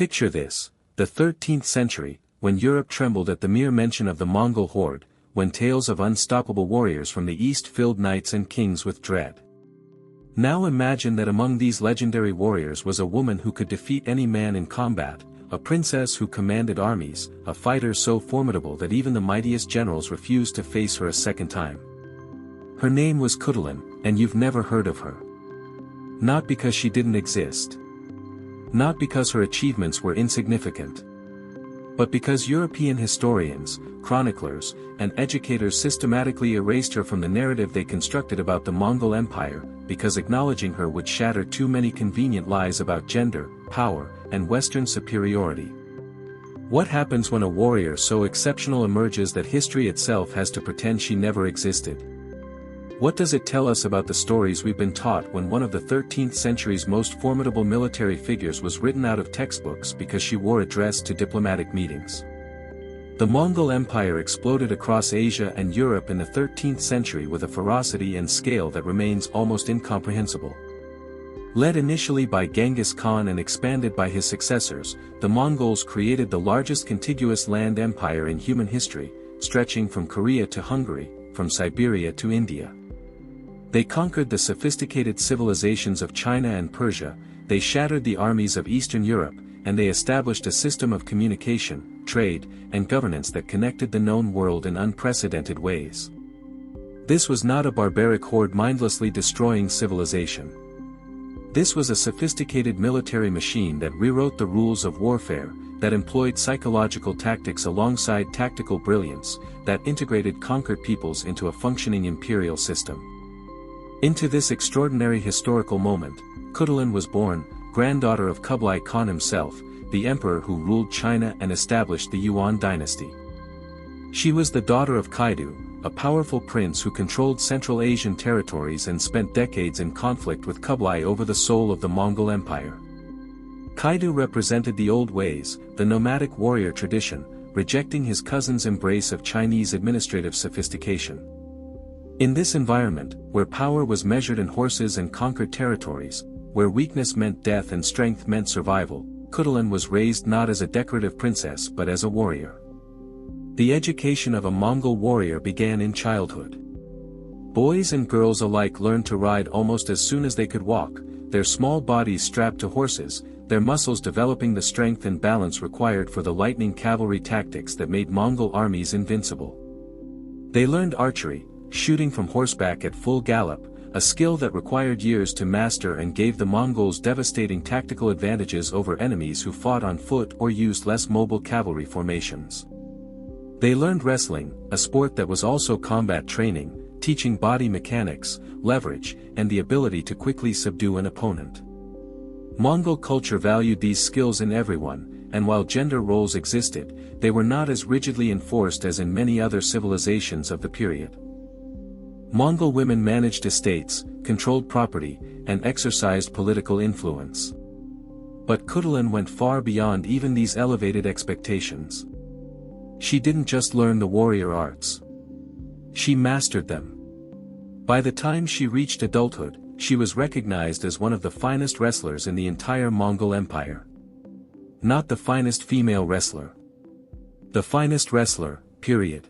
Picture this, the 13th century, when Europe trembled at the mere mention of the Mongol horde, when tales of unstoppable warriors from the east filled knights and kings with dread. Now imagine that among these legendary warriors was a woman who could defeat any man in combat, a princess who commanded armies, a fighter so formidable that even the mightiest generals refused to face her a second time. Her name was Khutulun, and you've never heard of her. Not because she didn't exist. Not because her achievements were insignificant. But because European historians, chroniclers, and educators systematically erased her from the narrative they constructed about the Mongol Empire, because acknowledging her would shatter too many convenient lies about gender, power, and Western superiority. What happens when a warrior so exceptional emerges that history itself has to pretend she never existed? What does it tell us about the stories we've been taught when one of the 13th century's most formidable military figures was written out of textbooks because she wore a dress to diplomatic meetings? The Mongol Empire exploded across Asia and Europe in the 13th century with a ferocity and scale that remains almost incomprehensible. Led initially by Genghis Khan and expanded by his successors, the Mongols created the largest contiguous land empire in human history, stretching from Korea to Hungary, from Siberia to India. They conquered the sophisticated civilizations of China and Persia, they shattered the armies of Eastern Europe, and they established a system of communication, trade, and governance that connected the known world in unprecedented ways. This was not a barbaric horde mindlessly destroying civilization. This was a sophisticated military machine that rewrote the rules of warfare, that employed psychological tactics alongside tactical brilliance, that integrated conquered peoples into a functioning imperial system. Into this extraordinary historical moment, Khutulun was born, granddaughter of Kublai Khan himself, the emperor who ruled China and established the Yuan dynasty. She was the daughter of Kaidu, a powerful prince who controlled Central Asian territories and spent decades in conflict with Kublai over the soul of the Mongol Empire. Kaidu represented the old ways, the nomadic warrior tradition, rejecting his cousin's embrace of Chinese administrative sophistication. In this environment, where power was measured in horses and conquered territories, where weakness meant death and strength meant survival, Khutulun was raised not as a decorative princess but as a warrior. The education of a Mongol warrior began in childhood. Boys and girls alike learned to ride almost as soon as they could walk, their small bodies strapped to horses, their muscles developing the strength and balance required for the lightning cavalry tactics that made Mongol armies invincible. They learned archery, shooting from horseback at full gallop, a skill that required years to master and gave the Mongols devastating tactical advantages over enemies who fought on foot or used less mobile cavalry formations. They learned wrestling, a sport that was also combat training, teaching body mechanics, leverage, and the ability to quickly subdue an opponent. Mongol culture valued these skills in everyone, and while gender roles existed, they were not as rigidly enforced as in many other civilizations of the period. Mongol women managed estates, controlled property, and exercised political influence. But Khutulun went far beyond even these elevated expectations. She didn't just learn the warrior arts. She mastered them. By the time she reached adulthood, she was recognized as one of the finest wrestlers in the entire Mongol Empire. Not the finest female wrestler. The finest wrestler, period.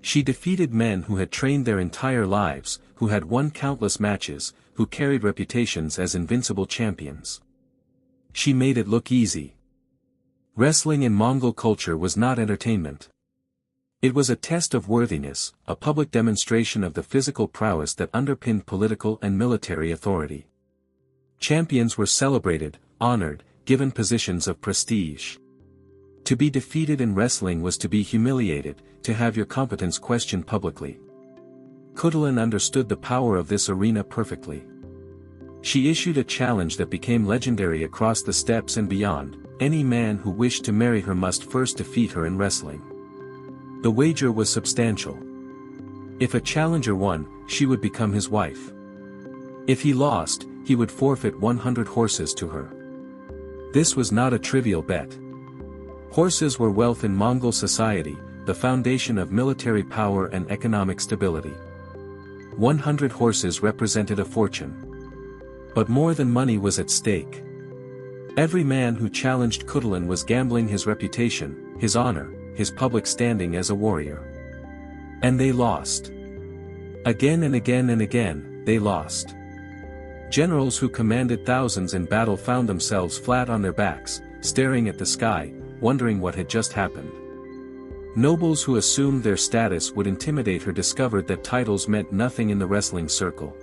She defeated men who had trained their entire lives, who had won countless matches, who carried reputations as invincible champions. She made it look easy. Wrestling in Mongol culture was not entertainment. It was a test of worthiness, a public demonstration of the physical prowess that underpinned political and military authority. Champions were celebrated, honored, given positions of prestige. To be defeated in wrestling was to be humiliated, to have your competence questioned publicly. Khutulun understood the power of this arena perfectly. She issued a challenge that became legendary across the steppes and beyond: any man who wished to marry her must first defeat her in wrestling. The wager was substantial. If a challenger won, she would become his wife. If he lost, he would forfeit 100 horses to her. This was not a trivial bet. Horses were wealth in Mongol society, the foundation of military power and economic stability. 100 horses represented a fortune. But more than money was at stake. Every man who challenged Khutulun was gambling his reputation, his honor, his public standing as a warrior. And they lost. Again and again and again, they lost. Generals who commanded thousands in battle found themselves flat on their backs, staring at the sky, wondering what had just happened. Nobles who assumed their status would intimidate her discovered that titles meant nothing in the wrestling circle.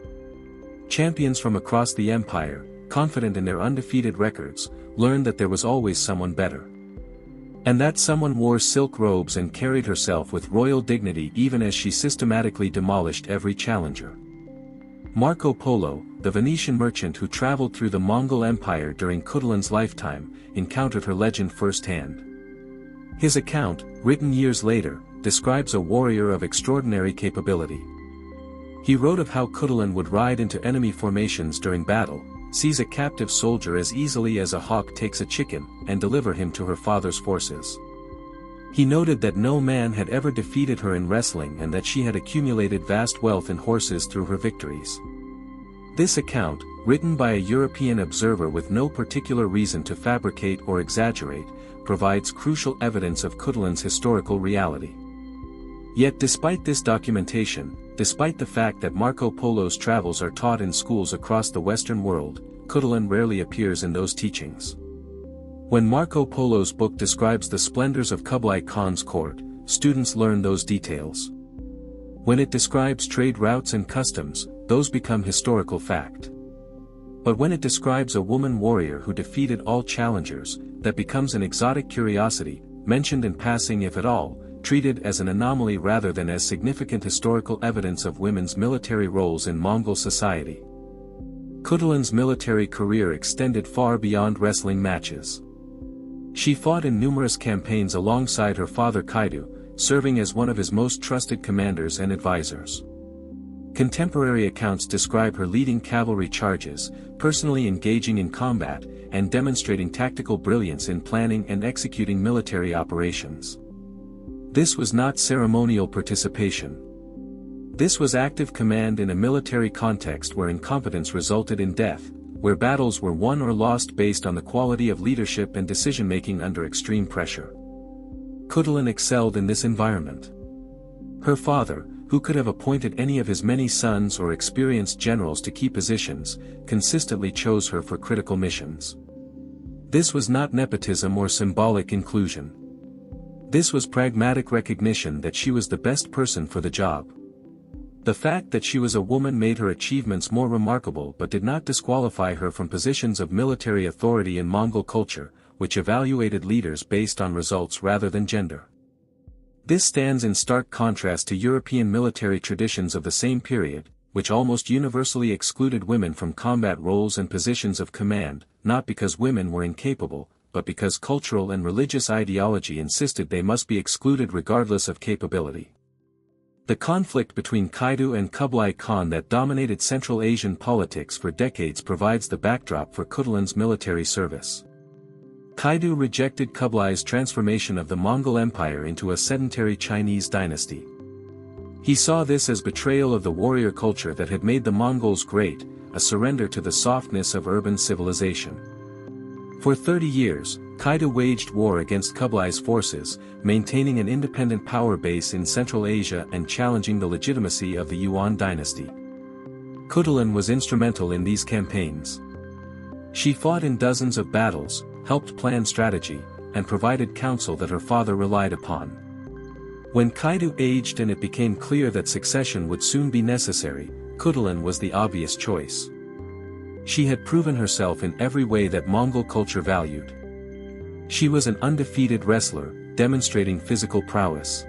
Champions from across the empire, confident in their undefeated records, learned that there was always someone better. And that someone wore silk robes and carried herself with royal dignity even as she systematically demolished every challenger. Marco Polo, the Venetian merchant who traveled through the Mongol Empire during Khutulun's lifetime, encountered her legend firsthand. His account, written years later, describes a warrior of extraordinary capability. He wrote of how Khutulun would ride into enemy formations during battle, seize a captive soldier as easily as a hawk takes a chicken, and deliver him to her father's forces. He noted that no man had ever defeated her in wrestling and that she had accumulated vast wealth in horses through her victories. This account, written by a European observer with no particular reason to fabricate or exaggerate, provides crucial evidence of Khutulun's historical reality. Yet despite this documentation, despite the fact that Marco Polo's travels are taught in schools across the Western world, Khutulun rarely appears in those teachings. When Marco Polo's book describes the splendors of Kublai Khan's court, students learn those details. When it describes trade routes and customs, those become historical fact. But when it describes a woman warrior who defeated all challengers, that becomes an exotic curiosity, mentioned in passing if at all, treated as an anomaly rather than as significant historical evidence of women's military roles in Mongol society. Khutulun's military career extended far beyond wrestling matches. She fought in numerous campaigns alongside her father Kaidu, serving as one of his most trusted commanders and advisors. Contemporary accounts describe her leading cavalry charges, personally engaging in combat, and demonstrating tactical brilliance in planning and executing military operations. This was not ceremonial participation. This was active command in a military context where incompetence resulted in death, where battles were won or lost based on the quality of leadership and decision-making under extreme pressure. Khutulun excelled in this environment. Her father, who could have appointed any of his many sons or experienced generals to key positions, consistently chose her for critical missions. This was not nepotism or symbolic inclusion. This was pragmatic recognition that she was the best person for the job. The fact that she was a woman made her achievements more remarkable but did not disqualify her from positions of military authority in Mongol culture, which evaluated leaders based on results rather than gender. This stands in stark contrast to European military traditions of the same period, which almost universally excluded women from combat roles and positions of command, not because women were incapable, but because cultural and religious ideology insisted they must be excluded regardless of capability. The conflict between Kaidu and Kublai Khan that dominated Central Asian politics for decades provides the backdrop for Khutulun's military service. Kaidu rejected Kublai's transformation of the Mongol Empire into a sedentary Chinese dynasty. He saw this as betrayal of the warrior culture that had made the Mongols great, a surrender to the softness of urban civilization. For 30 years, Kaidu waged war against Kublai's forces, maintaining an independent power base in Central Asia and challenging the legitimacy of the Yuan dynasty. Khutulun was instrumental in these campaigns. She fought in dozens of battles, helped plan strategy, and provided counsel that her father relied upon. When Kaidu aged and it became clear that succession would soon be necessary, Khutulun was the obvious choice. She had proven herself in every way that Mongol culture valued. She was an undefeated wrestler, demonstrating physical prowess.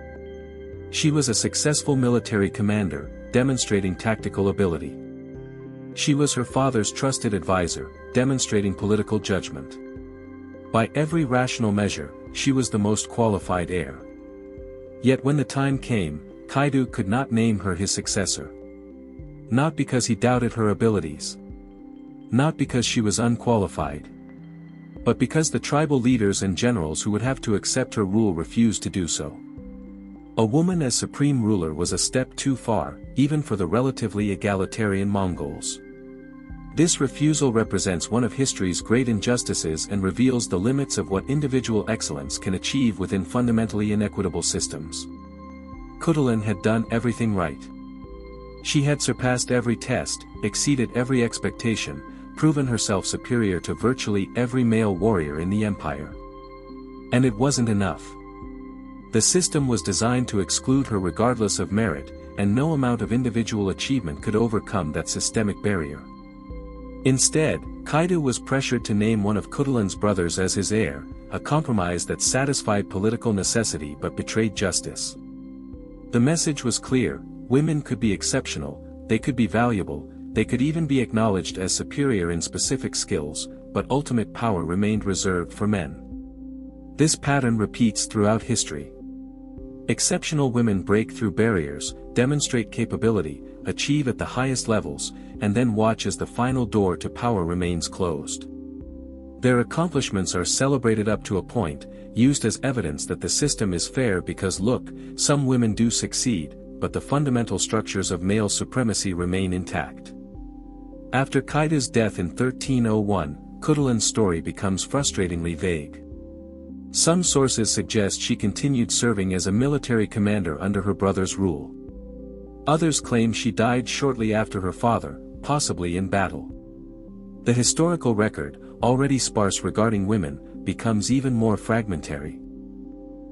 She was a successful military commander, demonstrating tactical ability. She was her father's trusted advisor, demonstrating political judgment. By every rational measure, she was the most qualified heir. Yet when the time came, Kaidu could not name her his successor. Not because he doubted her abilities. Not because she was unqualified. But because the tribal leaders and generals who would have to accept her rule refused to do so. A woman as supreme ruler was a step too far, even for the relatively egalitarian Mongols. This refusal represents one of history's great injustices and reveals the limits of what individual excellence can achieve within fundamentally inequitable systems. Khutulun had done everything right. She had surpassed every test, exceeded every expectation, proven herself superior to virtually every male warrior in the empire. And it wasn't enough. The system was designed to exclude her regardless of merit, and no amount of individual achievement could overcome that systemic barrier. Instead, Kaidu was pressured to name one of Khutulun's brothers as his heir, a compromise that satisfied political necessity but betrayed justice. The message was clear: women could be exceptional, they could be valuable, they could even be acknowledged as superior in specific skills, but ultimate power remained reserved for men. This pattern repeats throughout history. Exceptional women break through barriers, demonstrate capability, achieve at the highest levels, and then watch as the final door to power remains closed. Their accomplishments are celebrated up to a point, used as evidence that the system is fair because look, some women do succeed, but the fundamental structures of male supremacy remain intact. After Kaidu's death in 1301, Khutulun's story becomes frustratingly vague. Some sources suggest she continued serving as a military commander under her brother's rule. Others claim she died shortly after her father, possibly in battle. The historical record, already sparse regarding women, becomes even more fragmentary.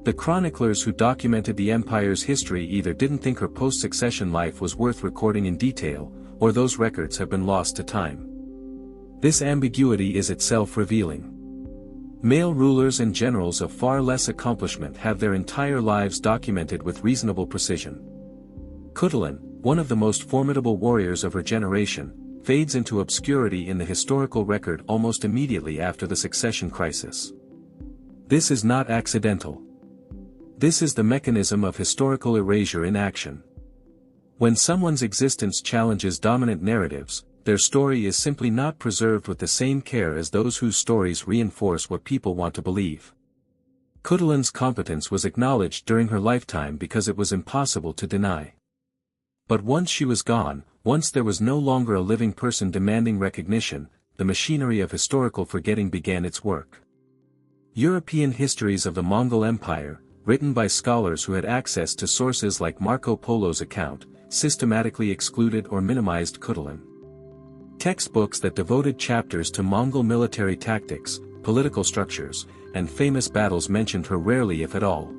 The chroniclers who documented the empire's history either didn't think her post-succession life was worth recording in detail, or those records have been lost to time. This ambiguity is itself revealing. Male rulers and generals of far less accomplishment have their entire lives documented with reasonable precision. Khutulun, one of the most formidable warriors of her generation, fades into obscurity in the historical record almost immediately after the succession crisis. This is not accidental. This is the mechanism of historical erasure in action. When someone's existence challenges dominant narratives, their story is simply not preserved with the same care as those whose stories reinforce what people want to believe. Khutulun's competence was acknowledged during her lifetime because it was impossible to deny. But once she was gone, once there was no longer a living person demanding recognition, the machinery of historical forgetting began its work. European histories of the Mongol Empire, written by scholars who had access to sources like Marco Polo's account, systematically excluded or minimized Khutulun. Textbooks that devoted chapters to Mongol military tactics, political structures, and famous battles mentioned her rarely if at all.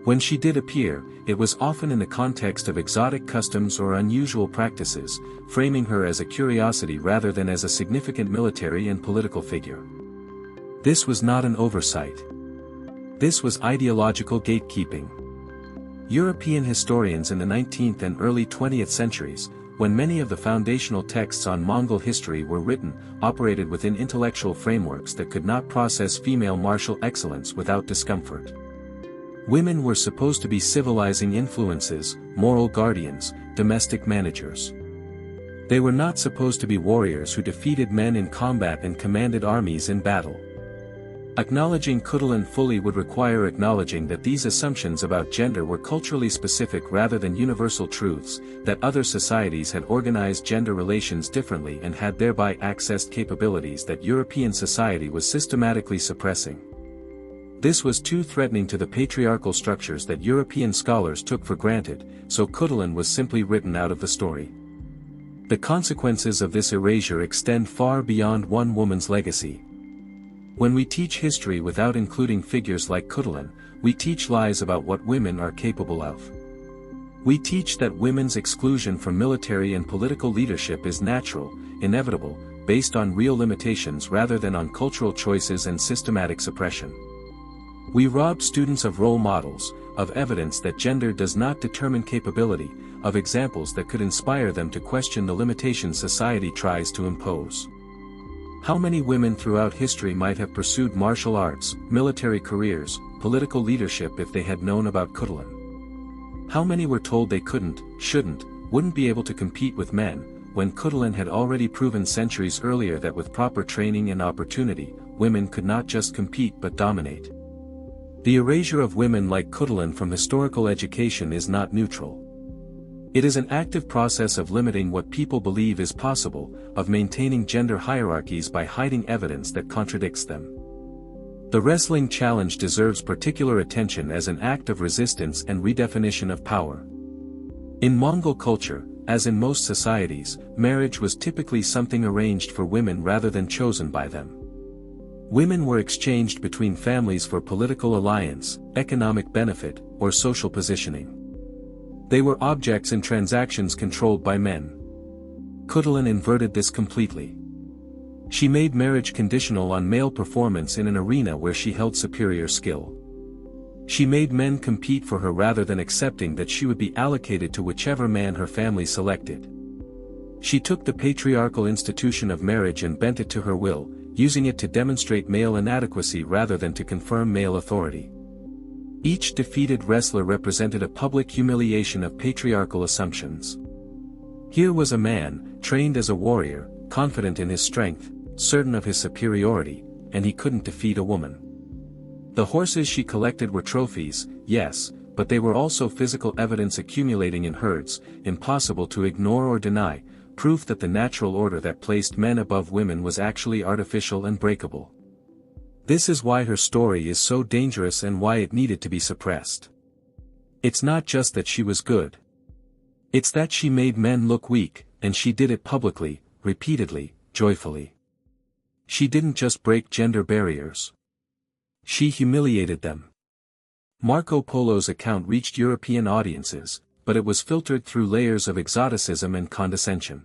When she did appear, it was often in the context of exotic customs or unusual practices, framing her as a curiosity rather than as a significant military and political figure. This was not an oversight. This was ideological gatekeeping. European historians in the 19th and early 20th centuries, when many of the foundational texts on Mongol history were written, operated within intellectual frameworks that could not process female martial excellence without discomfort. Women were supposed to be civilizing influences, moral guardians, domestic managers. They were not supposed to be warriors who defeated men in combat and commanded armies in battle. Acknowledging Khutulun fully would require acknowledging that these assumptions about gender were culturally specific rather than universal truths, that other societies had organized gender relations differently and had thereby accessed capabilities that European society was systematically suppressing. This was too threatening to the patriarchal structures that European scholars took for granted, so Khutulun was simply written out of the story. The consequences of this erasure extend far beyond one woman's legacy. When we teach history without including figures like Khutulun, we teach lies about what women are capable of. We teach that women's exclusion from military and political leadership is natural, inevitable, based on real limitations rather than on cultural choices and systematic suppression. We rob students of role models, of evidence that gender does not determine capability, of examples that could inspire them to question the limitations society tries to impose. How many women throughout history might have pursued martial arts, military careers, political leadership if they had known about Khutulun? How many were told they couldn't, shouldn't, wouldn't be able to compete with men, when Khutulun had already proven centuries earlier that with proper training and opportunity, women could not just compete but dominate? The erasure of women like Khutulun from historical education is not neutral. It is an active process of limiting what people believe is possible, of maintaining gender hierarchies by hiding evidence that contradicts them. The wrestling challenge deserves particular attention as an act of resistance and redefinition of power. In Mongol culture, as in most societies, marriage was typically something arranged for women rather than chosen by them. Women were exchanged between families for political alliance, economic benefit, or social positioning. They were objects in transactions controlled by men. Khutulun inverted this completely. She made marriage conditional on male performance in an arena where she held superior skill. She made men compete for her rather than accepting that she would be allocated to whichever man her family selected. She took the patriarchal institution of marriage and bent it to her will, using it to demonstrate male inadequacy rather than to confirm male authority. Each defeated wrestler represented a public humiliation of patriarchal assumptions. Here was a man, trained as a warrior, confident in his strength, certain of his superiority, and he couldn't defeat a woman. The horses she collected were trophies, yes, but they were also physical evidence accumulating in herds, impossible to ignore or deny, proof that the natural order that placed men above women was actually artificial and breakable. This is why her story is so dangerous and why it needed to be suppressed. It's not just that she was good. It's that she made men look weak, and she did it publicly, repeatedly, joyfully. She didn't just break gender barriers. She humiliated them. Marco Polo's account reached European audiences, but it was filtered through layers of exoticism and condescension.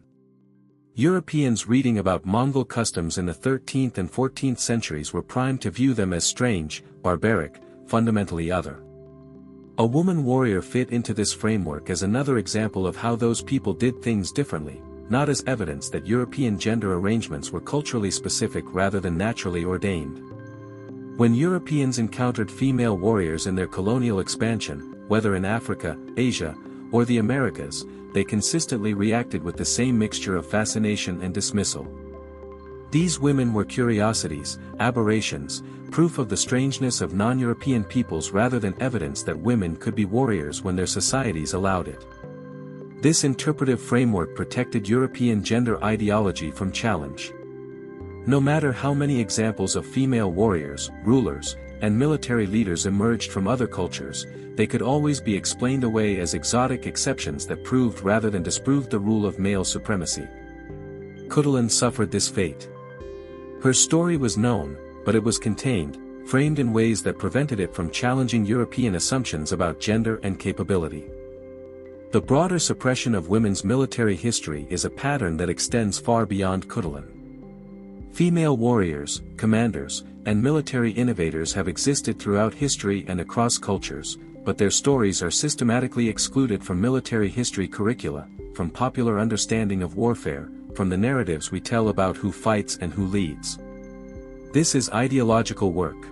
Europeans reading about Mongol customs in the 13th and 14th centuries were primed to view them as strange, barbaric, fundamentally other. A woman warrior fit into this framework as another example of how those people did things differently, not as evidence that European gender arrangements were culturally specific rather than naturally ordained. When Europeans encountered female warriors in their colonial expansion, whether in Africa, Asia, or the Americas, they consistently reacted with the same mixture of fascination and dismissal. These women were curiosities, aberrations, proof of the strangeness of non-European peoples rather than evidence that women could be warriors when their societies allowed it. This interpretive framework protected European gender ideology from challenge. No matter how many examples of female warriors, rulers, and military leaders emerged from other cultures, they could always be explained away as exotic exceptions that proved rather than disproved the rule of male supremacy. Khutulun suffered this fate. Her story was known, but it was contained, framed in ways that prevented it from challenging European assumptions about gender and capability. The broader suppression of women's military history is a pattern that extends far beyond Khutulun. Female warriors, commanders, and military innovators have existed throughout history and across cultures, but their stories are systematically excluded from military history curricula, from popular understanding of warfare, from the narratives we tell about who fights and who leads. This is ideological work.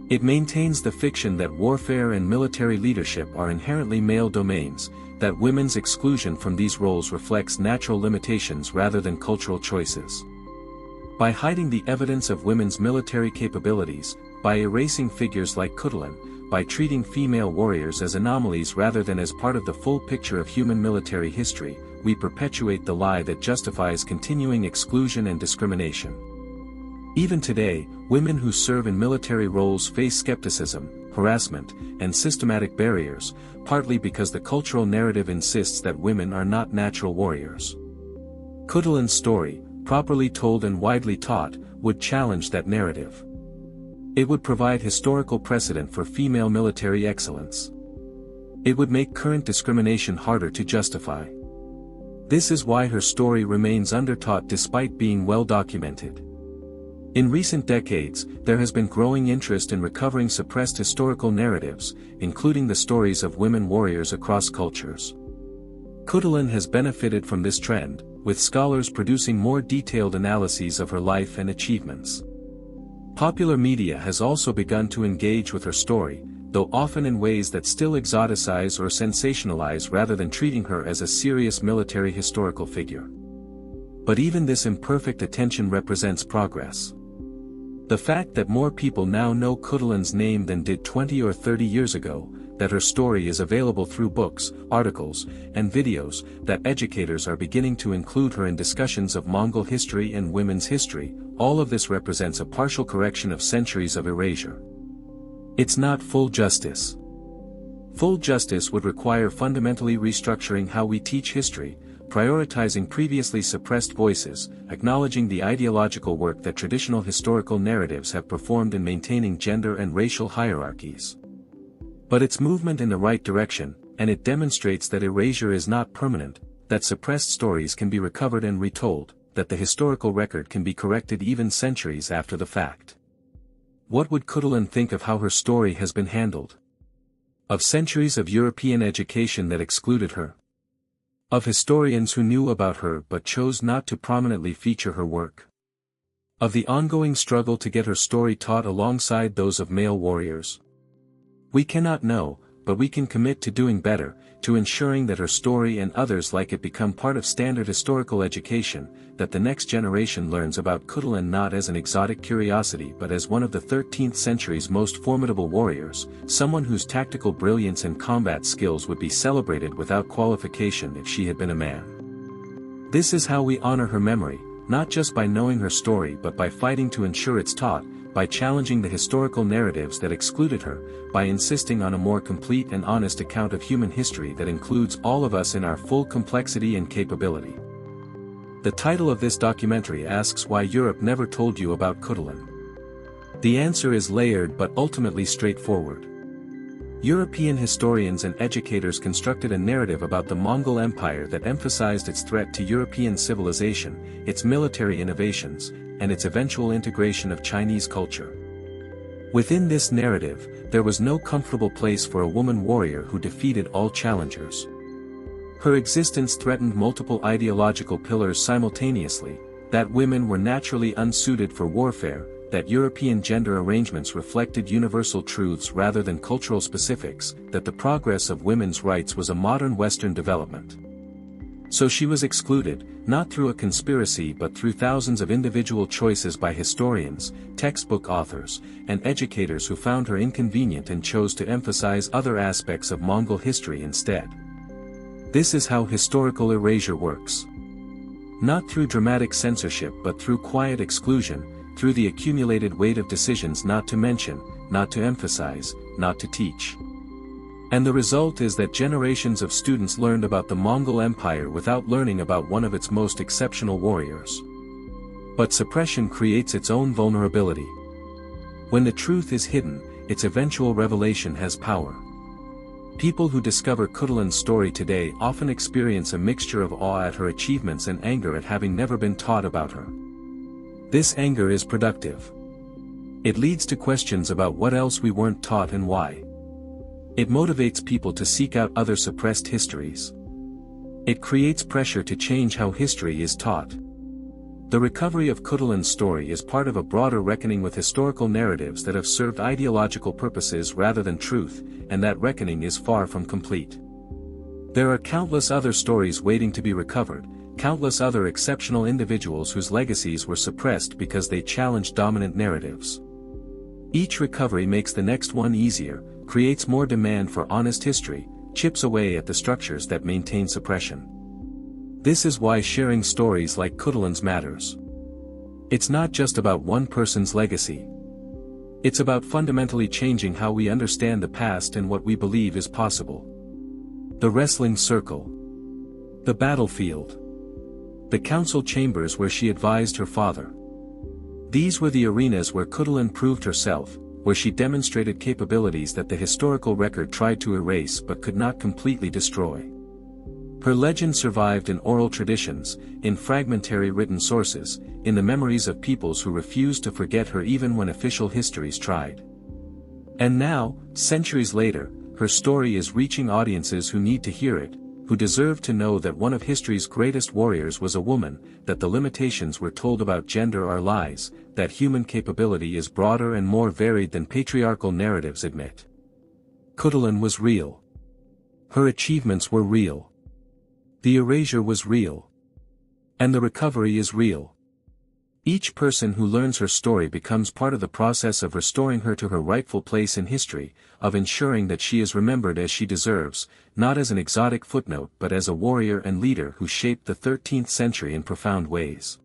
It maintains the fiction that warfare and military leadership are inherently male domains, that women's exclusion from these roles reflects natural limitations rather than cultural choices. By hiding the evidence of women's military capabilities, by erasing figures like Khutulun, by treating female warriors as anomalies rather than as part of the full picture of human military history, we perpetuate the lie that justifies continuing exclusion and discrimination. Even today, women who serve in military roles face skepticism, harassment, and systematic barriers, partly because the cultural narrative insists that women are not natural warriors. Khutulun's story, properly told and widely taught, would challenge that narrative. It would provide historical precedent for female military excellence. It would make current discrimination harder to justify. This is why her story remains undertaught despite being well documented. In recent decades, there has been growing interest in recovering suppressed historical narratives, including the stories of women warriors across cultures. Khutulun has benefited from this trend, with scholars producing more detailed analyses of her life and achievements. Popular media has also begun to engage with her story, though often in ways that still exoticize or sensationalize rather than treating her as a serious military historical figure. But even this imperfect attention represents progress. The fact that more people now know Khutulun's name than did 20 or 30 years ago, that her story is available through books, articles, and videos, that educators are beginning to include her in discussions of Mongol history and women's history. All of this represents a partial correction of centuries of erasure. It's not full justice. Full justice would require fundamentally restructuring how we teach history, prioritizing previously suppressed voices, acknowledging the ideological work that traditional historical narratives have performed in maintaining gender and racial hierarchies. But it's movement in the right direction, and it demonstrates that erasure is not permanent, that suppressed stories can be recovered and retold, that the historical record can be corrected even centuries after the fact. What would Khutulun think of how her story has been handled? Of centuries of European education that excluded her? Of historians who knew about her but chose not to prominently feature her work? Of the ongoing struggle to get her story taught alongside those of male warriors? We cannot know, but we can commit to doing better, to ensuring that her story and others like it become part of standard historical education, that the next generation learns about Khutulun not as an exotic curiosity but as one of the 13th century's most formidable warriors, someone whose tactical brilliance and combat skills would be celebrated without qualification if she had been a man. This is how we honor her memory, not just by knowing her story but by fighting to ensure it's taught, by challenging the historical narratives that excluded her, by insisting on a more complete and honest account of human history that includes all of us in our full complexity and capability. The title of this documentary asks why Europe never told you about Khutulun. The answer is layered but ultimately straightforward. European historians and educators constructed a narrative about the Mongol Empire that emphasized its threat to European civilization, its military innovations, and its eventual integration of Chinese culture. Within this narrative, there was no comfortable place for a woman warrior who defeated all challengers. Her existence threatened multiple ideological pillars simultaneously, that women were naturally unsuited for warfare, that European gender arrangements reflected universal truths rather than cultural specifics, that the progress of women's rights was a modern Western development. So she was excluded, not through a conspiracy but through thousands of individual choices by historians, textbook authors, and educators who found her inconvenient and chose to emphasize other aspects of Mongol history instead. This is how historical erasure works. Not through dramatic censorship but through quiet exclusion, through the accumulated weight of decisions not to mention, not to emphasize, not to teach. And the result is that generations of students learned about the Mongol Empire without learning about one of its most exceptional warriors. But suppression creates its own vulnerability. When the truth is hidden, its eventual revelation has power. People who discover Khutulun's story today often experience a mixture of awe at her achievements and anger at having never been taught about her. This anger is productive. It leads to questions about what else we weren't taught and why. It motivates people to seek out other suppressed histories. It creates pressure to change how history is taught. The recovery of Khutulun's story is part of a broader reckoning with historical narratives that have served ideological purposes rather than truth, and that reckoning is far from complete. There are countless other stories waiting to be recovered, countless other exceptional individuals whose legacies were suppressed because they challenged dominant narratives. Each recovery makes the next one easier, creates more demand for honest history, chips away at the structures that maintain suppression. This is why sharing stories like Khutulun's matters. It's not just about one person's legacy. It's about fundamentally changing how we understand the past and what we believe is possible. The wrestling circle. The battlefield. The council chambers where she advised her father. These were the arenas where Khutulun proved herself, where she demonstrated capabilities that the historical record tried to erase but could not completely destroy. Her legend survived in oral traditions, in fragmentary written sources, in the memories of peoples who refused to forget her even when official histories tried. And now, centuries later, her story is reaching audiences who need to hear it, who deserve to know that one of history's greatest warriors was a woman, that the limitations we're told about gender are lies, that human capability is broader and more varied than patriarchal narratives admit. Khutulun was real. Her achievements were real. The erasure was real. And the recovery is real. Each person who learns her story becomes part of the process of restoring her to her rightful place in history, of ensuring that she is remembered as she deserves, not as an exotic footnote but as a warrior and leader who shaped the 13th century in profound ways.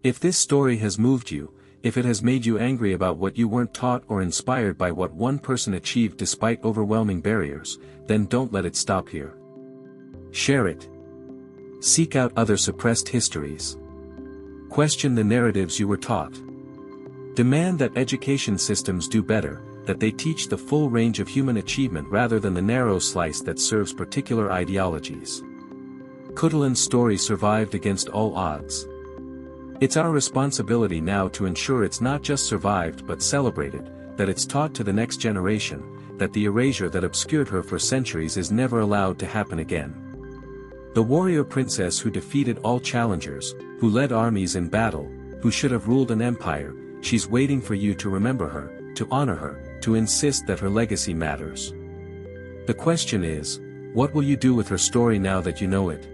If this story has moved you, if it has made you angry about what you weren't taught or inspired by what one person achieved despite overwhelming barriers, then don't let it stop here. Share it. Seek out other suppressed histories. Question the narratives you were taught. Demand that education systems do better, that they teach the full range of human achievement rather than the narrow slice that serves particular ideologies. Khutulun's story survived against all odds. It's our responsibility now to ensure it's not just survived but celebrated, that it's taught to the next generation, that the erasure that obscured her for centuries is never allowed to happen again. The warrior princess who defeated all challengers, who led armies in battle, who should have ruled an empire, she's waiting for you to remember her, to honor her, to insist that her legacy matters. The question is, what will you do with her story now that you know it?